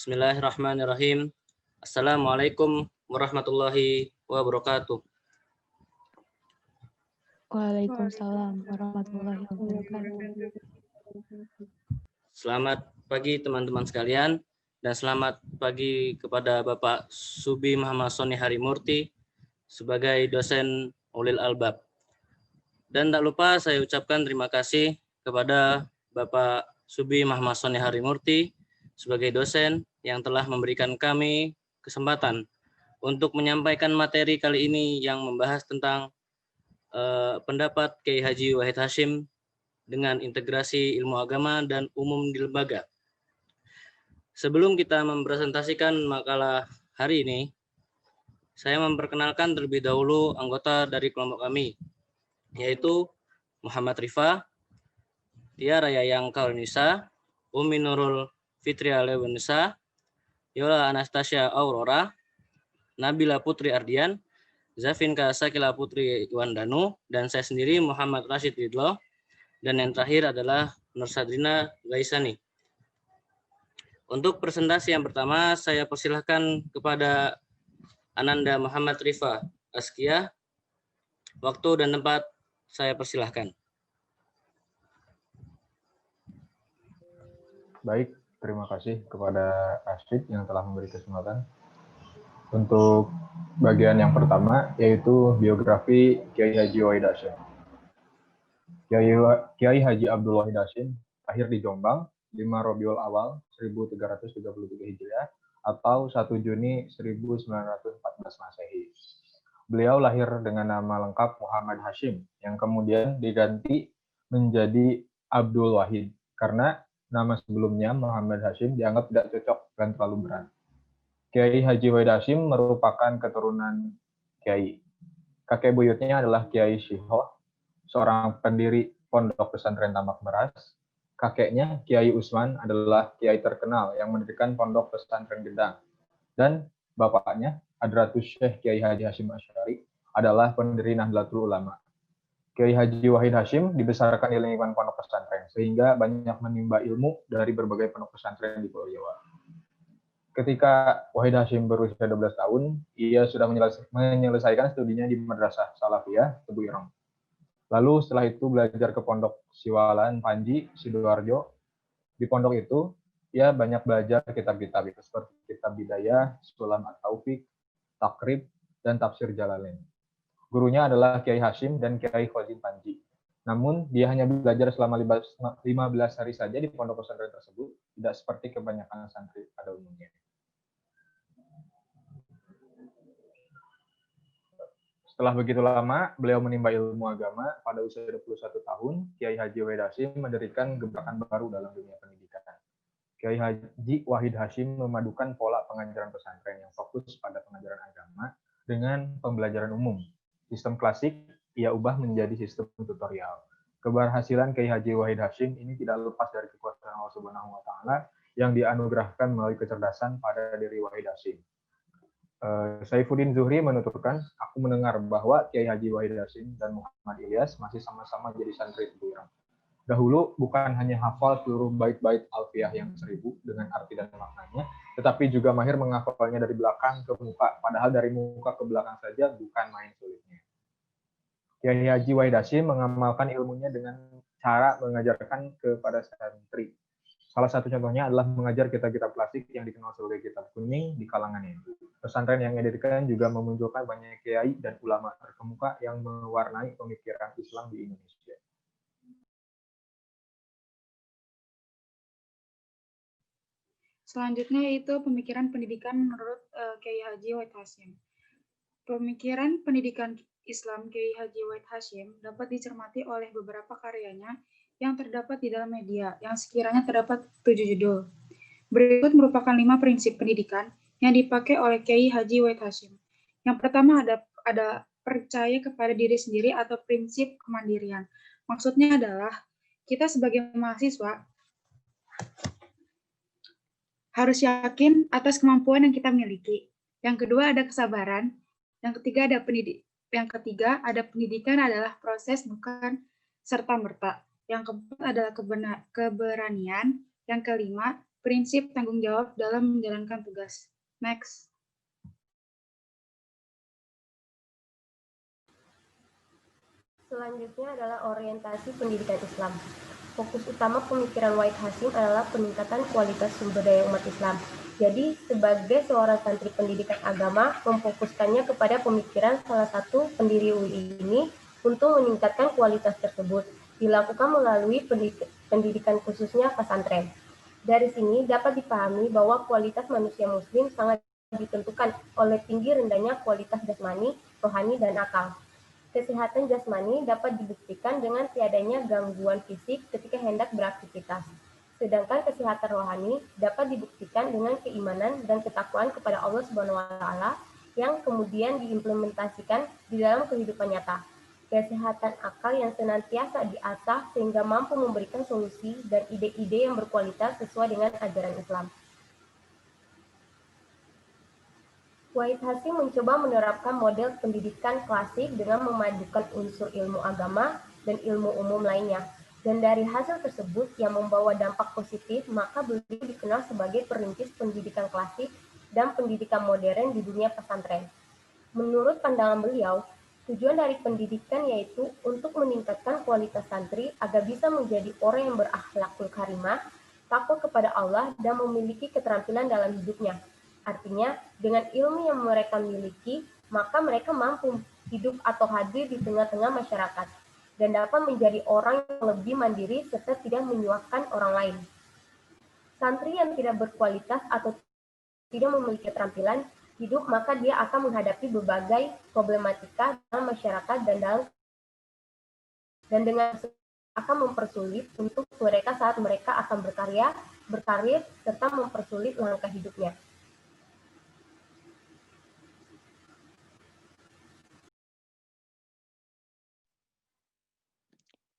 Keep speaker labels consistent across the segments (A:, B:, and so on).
A: Bismillahirrahmanirrahim. Assalamualaikum warahmatullahi wabarakatuh.
B: Waalaikumsalam warahmatullahi wabarakatuh.
A: Selamat pagi teman-teman sekalian dan selamat pagi kepada Bapak Subi Muhammad Soni Harimurti sebagai dosen Ulil Albab. Dan tak lupa saya ucapkan terima kasih kepada Bapak Subi Muhammad Soni Harimurti sebagai dosen yang telah memberikan kami kesempatan untuk menyampaikan materi kali ini yang membahas tentang pendapat Kiai Haji Wahid Hasyim dengan integrasi ilmu agama dan umum di lembaga. Sebelum kita mempresentasikan makalah hari ini, saya memperkenalkan terlebih dahulu anggota dari kelompok kami, yaitu Muhammad Rifa, Tia Rayayang Kaunisa, Umi Nurul Fitria Lewenisa, Yola Anastasia Aurora, Nabila Putri Ardian, Zafinka Sakila Putri Iwandanu, dan saya sendiri Muhammad Rashid Ridlo, dan yang terakhir adalah Nur Sadrina Gaisani. Untuk presentasi yang pertama, saya persilahkan kepada Ananda Muhammad Rifa Askia. Waktu dan tempat saya persilahkan.
C: Baik, terima kasih kepada Rashid yang telah memberi kesempatan. Untuk bagian yang pertama, yaitu biografi Kiai Haji Wahid Hasyim. Kiai Haji Abdul Wahid Hasyim lahir di Jombang 5 Rabiul Awal 1333 Hijriah atau 1 Juni 1914 Masehi. Beliau lahir dengan nama lengkap Muhammad Hasyim yang kemudian diganti menjadi Abdul Wahid karena nama sebelumnya Muhammad Hasyim dianggap tidak cocok dan terlalu berat. Kiai Haji Wahid Hasyim merupakan keturunan Kiai. Kakek buyutnya adalah Kiai Shihoh, seorang pendiri Pondok Pesantren Tambak Meras. Kakeknya, Kiai Usman, adalah kiai terkenal yang mendirikan Pondok Pesantren Gedang. Dan bapaknya, Hadratus Syekh Kiai Haji Hasyim Asy'ari, adalah pendiri Nahdlatul Ulama. Kiai Haji Wahid Hasyim dibesarkan di lingkungan pondok pesantren, sehingga banyak menimba ilmu dari berbagai pondok pesantren di Pulau Jawa. Ketika Wahid Hasyim berusia 12 tahun, ia sudah menyelesaikan studinya di Madrasah Salafiyah Tebu Ireng. Lalu setelah itu belajar ke Pondok Siwalan Panji, Sidoarjo. Di pondok itu, ia banyak belajar kitab-kitab itu seperti kitab Bidayah, Sulam At-Taufik, Takrib, dan Tafsir Jalalain. Gurunya adalah Kiai Hasyim dan Kiai Khazin Panji. Namun, dia hanya belajar selama 15 hari saja di pondok pesantren tersebut, tidak seperti kebanyakan santri pada umumnya. Setelah begitu lama, beliau menimba ilmu agama. Pada usia 21 tahun, Kiai Haji Wahid Hasyim mendirikan gebrakan baru dalam dunia pendidikan. Kiai Haji Wahid Hasyim memadukan pola pengajaran pesantren yang fokus pada pengajaran agama dengan pembelajaran umum. Sistem klasik ia ubah menjadi sistem tutorial. Keberhasilan Kiai Haji Wahid Hasyim ini tidak lepas dari kekuasaan Allah Subhanahu wa Ta'ala yang dianugerahkan melalui kecerdasan pada diri Wahid Hasyim. Saifuddin Zuhri menuturkan, aku mendengar bahwa Kiai Haji Wahid Hasyim dan Muhammad Ilyas masih sama-sama jadi santri Tebu Ireng. Dahulu bukan hanya hafal seluruh bait-bait Alfiyah yang 1000 dengan arti dan maknanya, tetapi juga mahir menghafalnya dari belakang ke muka, padahal dari muka ke belakang saja bukan main sulitnya. Kiai Haji Wahid Hasyim mengamalkan ilmunya dengan cara mengajarkan kepada santri. Salah satu contohnya adalah mengajar kitab-kitab klasik yang dikenal sebagai kitab kuning di kalangannya. Pesantren yang didirikan juga memunculkan banyak kiai dan ulama terkemuka yang mewarnai pemikiran Islam di Indonesia.
D: Selanjutnya yaitu pemikiran pendidikan menurut Kiai Haji Wahid Hasyim. Pemikiran pendidikan Islam Kiai Haji Wahid Hasyim dapat dicermati oleh beberapa karyanya yang terdapat di dalam media, yang sekiranya terdapat 7 judul. Berikut merupakan 5 prinsip pendidikan yang dipakai oleh Kiai Haji Wahid Hasyim. Yang pertama ada percaya kepada diri sendiri atau prinsip kemandirian. Maksudnya adalah kita sebagai mahasiswa harus yakin atas kemampuan yang kita miliki. Yang kedua ada kesabaran. Yang ketiga ada pendidikan adalah proses bukan serta-merta. Yang keempat adalah keberanian. Yang kelima, prinsip tanggung jawab dalam menjalankan tugas. Next.
E: Selanjutnya adalah orientasi pendidikan Islam. Fokus utama pemikiran Wahid Hasyim adalah peningkatan kualitas sumber daya umat Islam. Jadi, sebagai seorang santri pendidikan agama, memfokuskannya kepada pemikiran salah satu pendiri UI ini untuk meningkatkan kualitas tersebut. Dilakukan melalui pendidikan khususnya pesantren. Dari sini dapat dipahami bahwa kualitas manusia muslim sangat ditentukan oleh tinggi rendahnya kualitas jasmani, rohani, dan akal. Kesehatan jasmani dapat dibuktikan dengan tiadanya gangguan fisik ketika hendak beraktivitas. Sedangkan kesehatan rohani dapat dibuktikan dengan keimanan dan ketakwaan kepada Allah Subhanahu wa taala yang kemudian diimplementasikan di dalam kehidupan nyata. Kesehatan akal yang senantiasa diasah sehingga mampu memberikan solusi dan ide-ide yang berkualitas sesuai dengan ajaran Islam. Wahid Hasyim mencoba menerapkan model pendidikan klasik dengan memadukan unsur ilmu agama dan ilmu umum lainnya. Dan dari hasil tersebut yang membawa dampak positif, maka beliau dikenal sebagai perintis pendidikan klasik dan pendidikan modern di dunia pesantren. Menurut pandangan beliau, tujuan dari pendidikan yaitu untuk meningkatkan kualitas santri agar bisa menjadi orang yang berakhlakul karimah, takwa kepada Allah, dan memiliki keterampilan dalam hidupnya. Artinya, dengan ilmu yang mereka miliki, maka mereka mampu hidup atau hadir di tengah-tengah masyarakat dan dapat menjadi orang yang lebih mandiri serta tidak menyuapkan orang lain. Santri yang tidak berkualitas atau tidak memiliki keterampilan hidup, maka dia akan menghadapi berbagai problematika dalam masyarakat dan dengan akan mempersulit untuk mereka saat mereka akan berkarya, berkarir, serta mempersulit langkah hidupnya.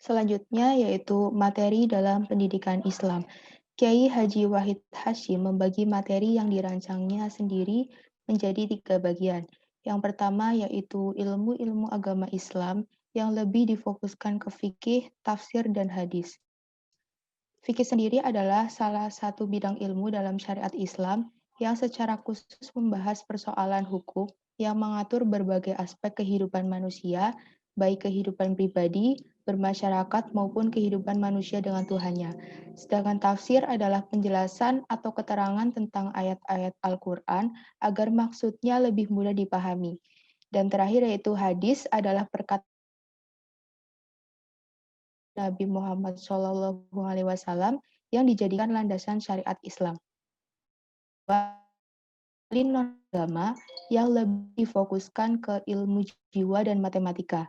B: Selanjutnya yaitu materi dalam pendidikan Islam. Kiai Haji Wahid Hasyim membagi materi yang dirancangnya sendiri menjadi 3 bagian. Yang pertama yaitu ilmu-ilmu agama Islam yang lebih difokuskan ke fikih, tafsir, dan hadis. Fikih sendiri adalah salah satu bidang ilmu dalam syariat Islam yang secara khusus membahas persoalan hukum yang mengatur berbagai aspek kehidupan manusia, baik kehidupan pribadi, bermasyarakat, maupun kehidupan manusia dengan Tuhannya. Sedangkan tafsir adalah penjelasan atau keterangan tentang ayat-ayat Al-Quran agar maksudnya lebih mudah dipahami. Dan terakhir yaitu hadis adalah perkataan Nabi Muhammad SAW yang dijadikan landasan syariat Islam. Non-agama yang lebih difokuskan ke ilmu jiwa dan matematika.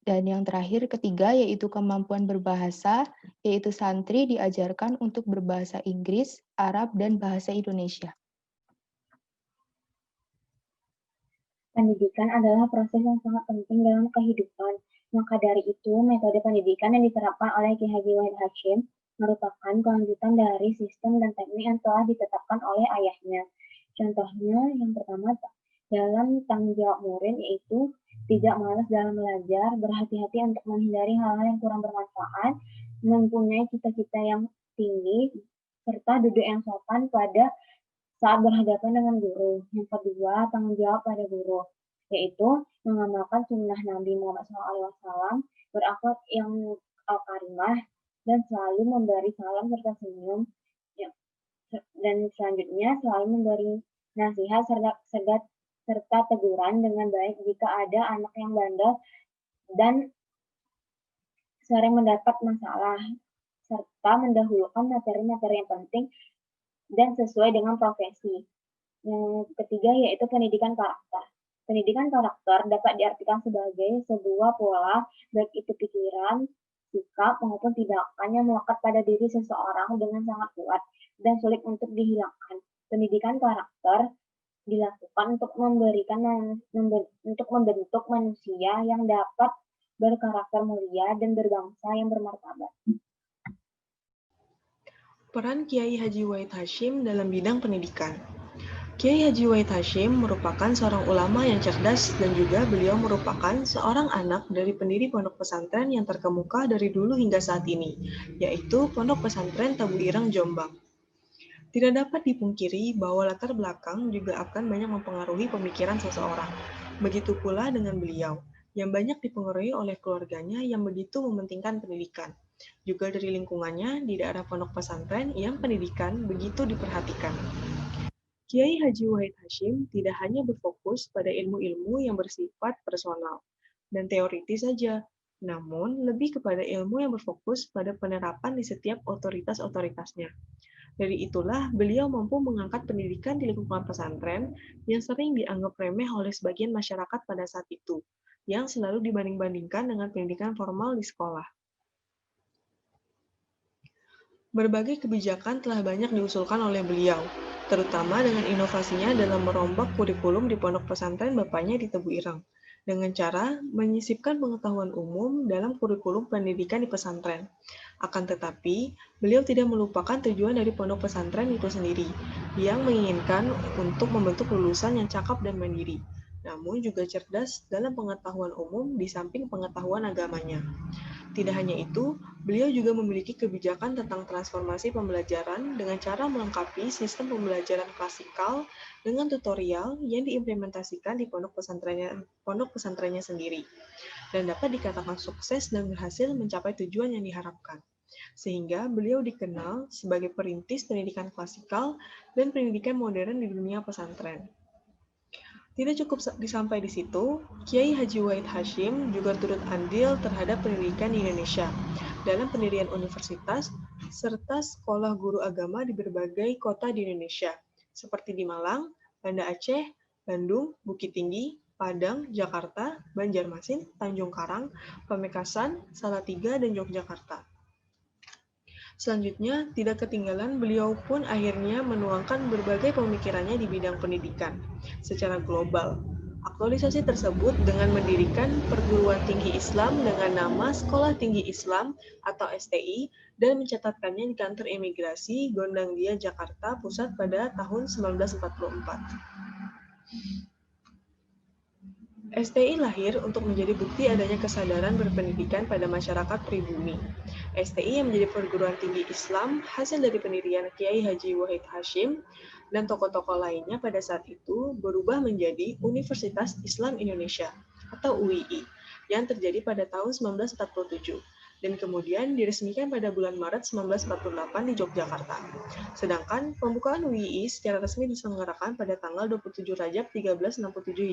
B: Dan yang terakhir ketiga yaitu kemampuan berbahasa, yaitu santri diajarkan untuk berbahasa Inggris, Arab, dan bahasa Indonesia.
F: Pendidikan adalah proses yang sangat penting dalam kehidupan. Maka dari itu, metode pendidikan yang diterapkan oleh Kiai Haji Wahid Hasyim merupakan kelanjutan dari sistem dan teknik yang telah ditetapkan oleh ayahnya. Contohnya, yang pertama, dalam tanggung jawab murid yaitu tidak malas dalam belajar, berhati-hati untuk menghindari hal-hal yang kurang bermanfaat, mempunyai cita-cita yang tinggi, serta duduk yang sopan pada saat berhadapan dengan guru. Yang kedua, tanggung jawab pada guru, yaitu mengamalkan sunnah Nabi Muhammad SAW, berakhlak yang al-karimah, dan selalu memberi salam serta senyum. Dan selanjutnya, selalu memberi nasihat serta teguran dengan baik jika ada anak yang bandel dan sering mendapat masalah, serta mendahulukan materi-materi yang penting dan sesuai dengan profesi. Yang ketiga yaitu pendidikan karakter. Pendidikan karakter dapat diartikan sebagai sebuah pola, baik itu pikiran, sikap, maupun tindakan yang melekat pada diri seseorang dengan sangat kuat dan sulit untuk dihilangkan. Pendidikan karakter dilakukan untuk membentuk manusia yang dapat berkarakter mulia dan berbangsa yang bermartabat.
G: Peran Kiai Haji Wahid Hasyim dalam bidang pendidikan. Kiai Haji Wahid Hasyim merupakan seorang ulama yang cerdas dan juga beliau merupakan seorang anak dari pendiri pondok pesantren yang terkemuka dari dulu hingga saat ini, yaitu Pondok Pesantren Tabu Ireng Jombang. Tidak dapat dipungkiri bahwa latar belakang juga akan banyak mempengaruhi pemikiran seseorang. Begitu pula dengan beliau, yang banyak dipengaruhi oleh keluarganya yang begitu mementingkan pendidikan. Juga dari lingkungannya di daerah pondok pesantren yang pendidikan begitu diperhatikan. Kiai Haji Wahid Hasyim tidak hanya berfokus pada ilmu-ilmu yang bersifat personal dan teoritis saja, namun lebih kepada ilmu yang berfokus pada penerapan di setiap otoritas-otoritasnya. Dari itulah, beliau mampu mengangkat pendidikan di lingkungan pesantren yang sering dianggap remeh oleh sebagian masyarakat pada saat itu, yang selalu dibanding-bandingkan dengan pendidikan formal di sekolah. Berbagai kebijakan telah banyak diusulkan oleh beliau, terutama dengan inovasinya dalam merombak kurikulum di pondok pesantren bapaknya di Tebu Ireng, dengan cara menyisipkan pengetahuan umum dalam kurikulum pendidikan di pesantren. Akan tetapi, beliau tidak melupakan tujuan dari pondok pesantren itu sendiri, yang menginginkan untuk membentuk lulusan yang cakap dan mandiri, namun juga cerdas dalam pengetahuan umum di samping pengetahuan agamanya. Tidak hanya itu, beliau juga memiliki kebijakan tentang transformasi pembelajaran dengan cara melengkapi sistem pembelajaran klasikal dengan tutorial yang diimplementasikan di pondok pesantrennya sendiri, dan dapat dikatakan sukses dan berhasil mencapai tujuan yang diharapkan. Sehingga beliau dikenal sebagai perintis pendidikan klasikal dan pendidikan modern di dunia pesantren. Tidak cukup sampai di situ, Kiai Haji Wahid Hasyim juga turut andil terhadap pendidikan di Indonesia dalam pendirian universitas serta sekolah guru agama di berbagai kota di Indonesia, seperti di Malang, Banda Aceh, Bandung, Bukit Tinggi, Padang, Jakarta, Banjarmasin, Tanjung Karang, Pamekasan, Salatiga, dan Yogyakarta. Selanjutnya, tidak ketinggalan beliau pun akhirnya menuangkan berbagai pemikirannya di bidang pendidikan secara global. Aktualisasi tersebut dengan mendirikan perguruan tinggi Islam dengan nama Sekolah Tinggi Islam atau STI dan mencatatkannya di kantor imigrasi Gondang Dia, Jakarta Pusat pada tahun 1944. STI lahir untuk menjadi bukti adanya kesadaran berpendidikan pada masyarakat pribumi. STI yang menjadi perguruan tinggi Islam hasil dari pendirian Kiai Haji Wahid Hasyim dan tokoh-tokoh lainnya pada saat itu berubah menjadi Universitas Islam Indonesia atau UII yang terjadi pada tahun 1947 dan kemudian diresmikan pada bulan Maret 1948 di Yogyakarta. Sedangkan pembukaan UII secara resmi diselenggarakan pada tanggal 27 Rajab 1367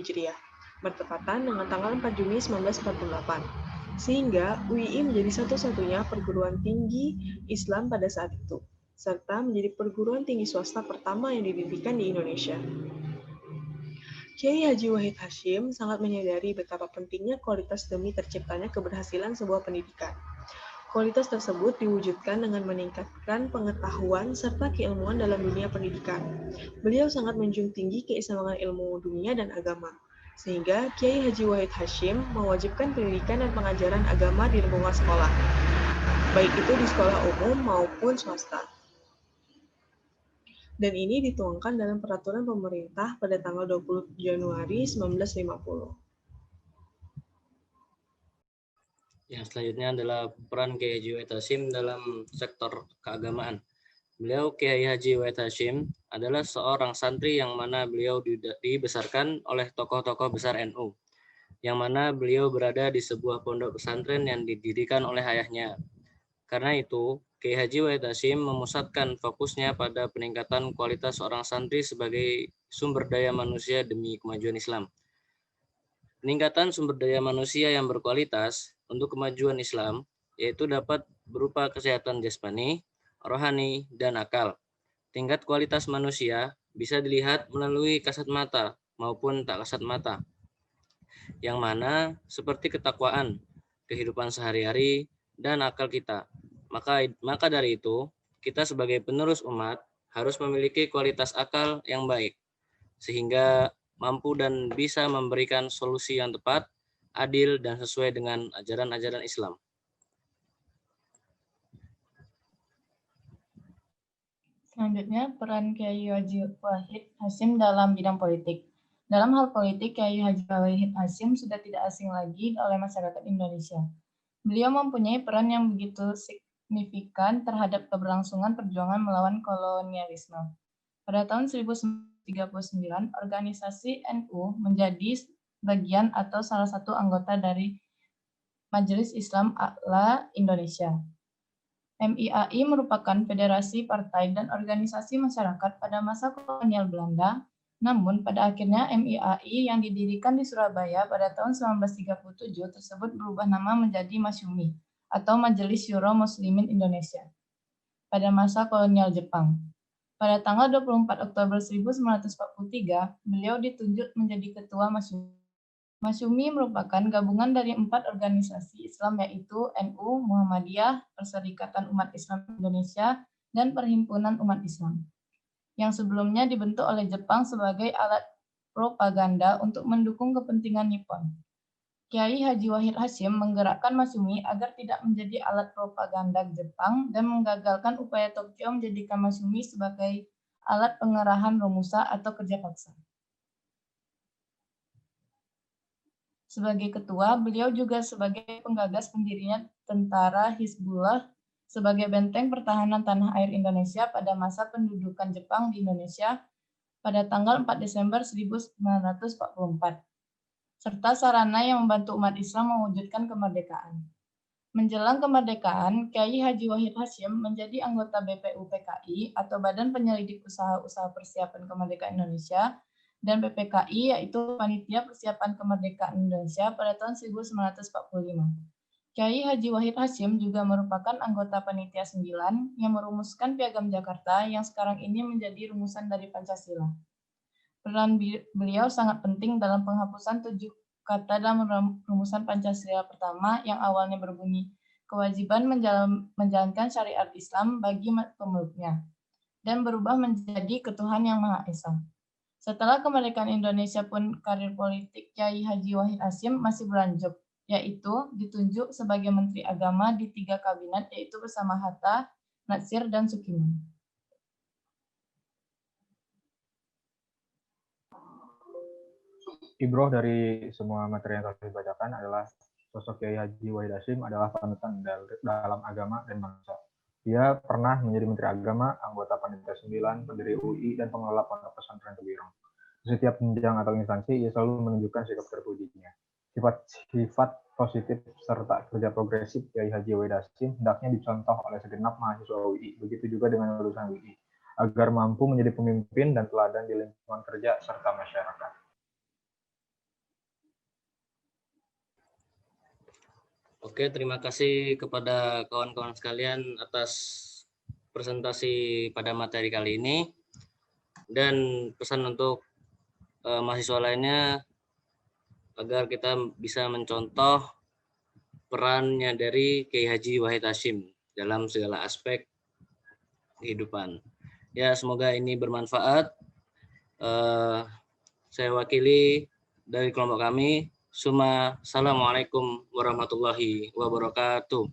G: Hijriah, bertepatan dengan tanggal 4 Juni 1948, sehingga UII menjadi satu-satunya perguruan tinggi Islam pada saat itu, serta menjadi perguruan tinggi swasta pertama yang didirikan di Indonesia. Kiai Haji Wahid Hasyim sangat menyadari betapa pentingnya kualitas demi terciptanya keberhasilan sebuah pendidikan. Kualitas tersebut diwujudkan dengan meningkatkan pengetahuan serta keilmuan dalam dunia pendidikan. Beliau sangat menjunjung tinggi keseimbangan ilmu dunia dan agama, sehingga Kiai Haji Wahid Hasyim mewajibkan pendidikan dan pengajaran agama di lingkungan sekolah, baik itu di sekolah umum maupun swasta. Dan ini dituangkan dalam peraturan pemerintah pada tanggal 20 Januari 1950.
A: Yang selanjutnya adalah peran Kiai Haji Wahid Hasyim dalam sektor keagamaan. Beliau Kiai Haji Wahid Hasyim adalah seorang santri yang mana beliau dibesarkan oleh tokoh-tokoh besar NU, yang mana beliau berada di sebuah pondok pesantren yang didirikan oleh ayahnya. Karena itu, Kiai Haji Wahid Hasyim memusatkan fokusnya pada peningkatan kualitas seorang santri sebagai sumber daya manusia demi kemajuan Islam. Peningkatan sumber daya manusia yang berkualitas untuk kemajuan Islam yaitu dapat berupa kesehatan jasmani, rohani, dan akal. Tingkat kualitas manusia bisa dilihat melalui kasat mata maupun tak kasat mata, yang mana seperti ketakwaan, kehidupan sehari-hari, dan akal kita. Maka dari itu, kita sebagai penerus umat harus memiliki kualitas akal yang baik, sehingga mampu dan bisa memberikan solusi yang tepat, adil, dan sesuai dengan ajaran-ajaran Islam.
H: Selanjutnya, peran Kiai Haji Wahid Hasyim dalam bidang politik. Dalam hal politik, Kiai Haji Wahid Hasyim sudah tidak asing lagi oleh masyarakat Indonesia. Beliau mempunyai peran yang begitu signifikan terhadap keberlangsungan perjuangan melawan kolonialisme. Pada tahun 1939, organisasi NU menjadi bagian atau salah satu anggota dari Majelis Islam A'la Indonesia. MIAI merupakan federasi partai dan organisasi masyarakat pada masa kolonial Belanda. Namun, pada akhirnya MIAI yang didirikan di Surabaya pada tahun 1937 tersebut berubah nama menjadi Masyumi atau Majelis Syuro Muslimin Indonesia pada masa kolonial Jepang. Pada tanggal 24 Oktober 1943, beliau ditunjuk menjadi ketua Masyumi. Masyumi merupakan gabungan dari 4 organisasi Islam yaitu NU, Muhammadiyah, Perserikatan Umat Islam Indonesia, dan Perhimpunan Umat Islam, yang sebelumnya dibentuk oleh Jepang sebagai alat propaganda untuk mendukung kepentingan Nippon. Kiai Haji Wahid Hasyim menggerakkan Masyumi agar tidak menjadi alat propaganda Jepang dan menggagalkan upaya Tokyo menjadikan Masyumi sebagai alat pengerahan Romusa atau kerja paksa. Sebagai ketua, beliau juga sebagai penggagas pendirinya Tentara Hizbullah sebagai benteng pertahanan tanah air Indonesia pada masa pendudukan Jepang di Indonesia pada tanggal 4 Desember 1944, serta sarana yang membantu umat Islam mewujudkan kemerdekaan. Menjelang kemerdekaan, Kiai Haji Wahid Hasyim menjadi anggota BPUPKI atau Badan Penyelidik Usaha-Usaha Persiapan Kemerdekaan Indonesia, dan PPKI yaitu Panitia Persiapan Kemerdekaan Indonesia pada tahun 1945. Kiai Haji Wahid Hasyim juga merupakan anggota Panitia 9 yang merumuskan Piagam Jakarta yang sekarang ini menjadi rumusan dari Pancasila. Peran beliau sangat penting dalam penghapusan 7 kata dalam rumusan Pancasila pertama yang awalnya berbunyi kewajiban menjalankan syariat Islam bagi pemeluknya dan berubah menjadi ketuhanan yang Maha Esa. Setelah kemerdekaan Indonesia pun karir politik Kiai Haji Wahid Hasyim masih berlanjut, yaitu ditunjuk sebagai Menteri Agama di 3 kabinet, yaitu bersama Hatta, Natsir, dan Sukiman.
C: Ibroh dari semua materi yang telah dibacakan adalah sosok Kiai Haji Wahid Hasyim adalah panutan dalam agama dan bangsa. Dia pernah menjadi Menteri Agama, anggota Panitia 9, pendiri UI, dan pengelola Pondok Pesantren Kebirong. Di setiap jenjang atau instansi, ia selalu menunjukkan sikap terpujinya. Sifat positif serta kerja progresif Kiai Haji Wahid Hasyim hendaknya dicontoh oleh segenap mahasiswa UI, begitu juga dengan lulusan UI, agar mampu menjadi pemimpin dan teladan di lingkungan kerja serta masyarakat.
A: Oke, terima kasih kepada kawan-kawan sekalian atas presentasi pada materi kali ini. Dan pesan untuk mahasiswa lainnya agar kita bisa mencontoh perannya dari Kiai Haji Wahid Hasyim dalam segala aspek kehidupan. Ya, semoga ini bermanfaat. Saya wakili dari kelompok kami. Assalamualaikum warahmatullahi wabarakatuh.